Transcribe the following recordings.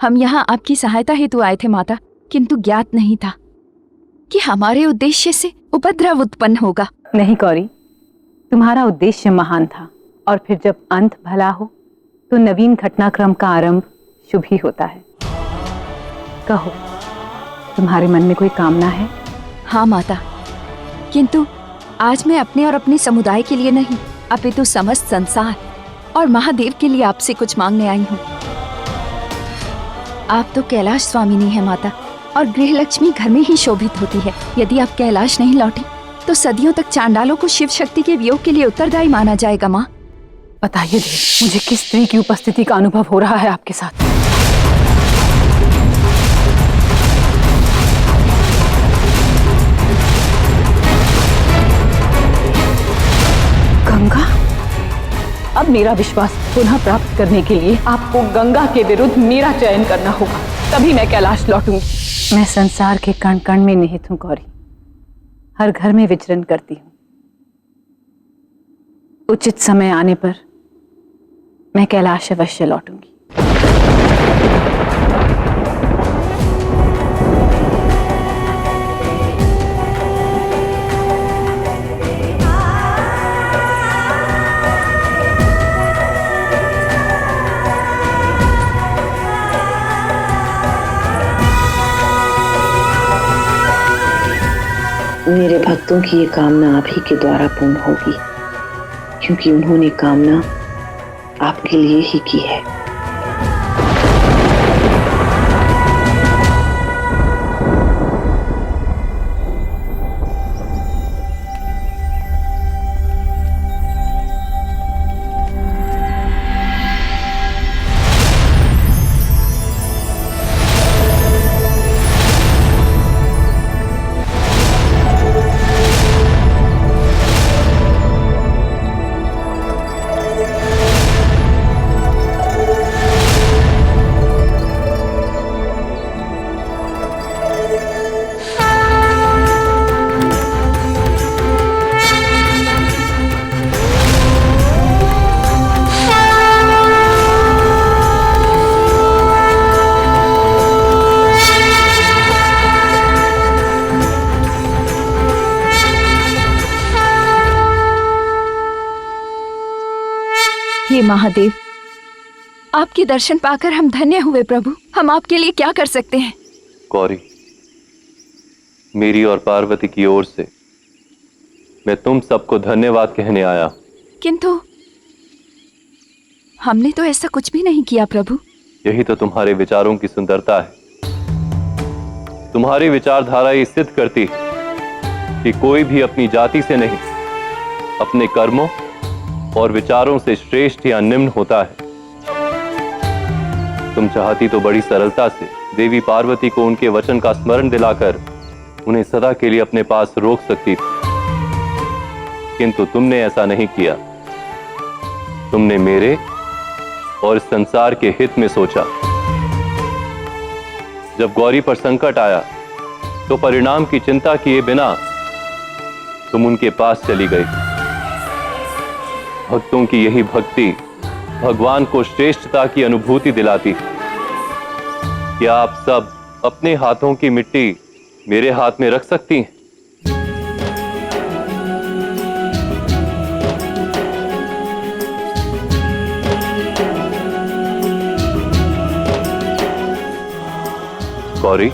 हम यहाँ आपकी सहायता हेतु आए थे माता, किंतु ज्ञात नहीं था कि हमारे उद्देश्य से उपद्रव उत्पन्न होगा। नहीं गौरी, तुम्हारा उद्देश्य महान था, और फिर जब अंत भला हो तो नवीन घटनाक्रम का आरंभ शुभ ही होता है। कहो, तुम्हारे मन में कोई कामना है? हाँ माता, किंतु आज मैं अपने और अपने समुदाय के लिए नहीं, अपितु समस्त संसार और महादेव के लिए आपसे कुछ मांगने आई हूँ। आप तो कैलाश स्वामिनी है माता, और गृहलक्ष्मी घर में ही शोभित होती है। यदि आप कैलाश नहीं लौटी तो सदियों तक चांडालों को शिव शक्ति के वियोग के लिए उत्तरदायी माना जाएगा। माँ बताइए देवी, मुझे किस स्त्री की उपस्थिति का अनुभव हो रहा है आपके साथ? गंगा? अब मेरा विश्वास पुनः प्राप्त करने के लिए आपको गंगा के विरुद्ध मेरा चयन करना होगा, तभी मैं कैलाश लौटूंगी। मैं संसार के कण कण में निहित हूँ गौरी, हर घर में विचरण करती हूँ। उचित समय आने पर मैं कैलाश अवश्य लौटूंगी। मेरे भक्तों की ये कामना आप ही के द्वारा पूर्ण होगी, क्योंकि उन्होंने कामना आपके लिए ही की है। हे महादेव, आपके दर्शन पाकर हम धन्य हुए। प्रभु, हम आपके लिए क्या कर सकते हैं? गौरी, मेरी और पार्वती की ओर से मैं तुम सबको धन्यवाद कहने आया। किंतु हमने तो ऐसा कुछ भी नहीं किया प्रभु। यही तो तुम्हारे विचारों की सुंदरता है। तुम्हारी विचारधारा ये सिद्ध करती है कि कोई भी अपनी जाति से नहीं, अपने कर्मों और विचारों से श्रेष्ठ या निम्न होता है। तुम चाहती तो बड़ी सरलता से देवी पार्वती को उनके वचन का स्मरण दिलाकर उन्हें सदा के लिए अपने पास रोक सकती थी, किंतु तुमने ऐसा नहीं किया। तुमने मेरे और इस संसार के हित में सोचा। जब गौरी पर संकट आया तो परिणाम की चिंता किए बिना तुम उनके पास चली गई। भक्तों की यही भक्ति भगवान को श्रेष्ठता की अनुभूति दिलाती। क्या आप सब अपने हाथों की मिट्टी मेरे हाथ में रख सकती हैं? गौरी,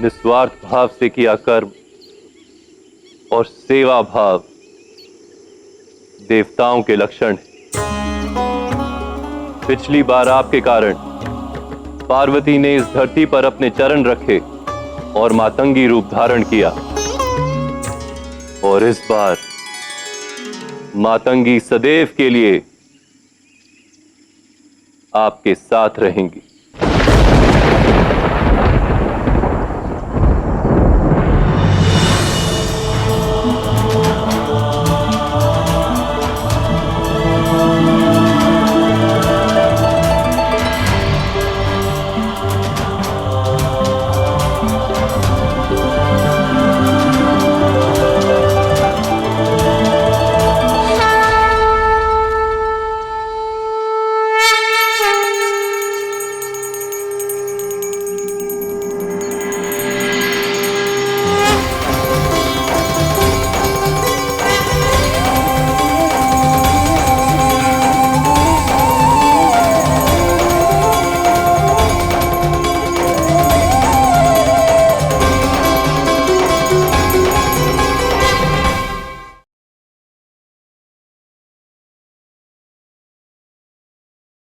निस्वार्थ भाव से किया कर्म और सेवा भाव देवताओं के लक्षण है। पिछली बार आपके कारण पार्वती ने इस धरती पर अपने चरण रखे और मातंगी रूप धारण किया, और इस बार मातंगी सदैव के लिए आपके साथ रहेंगी।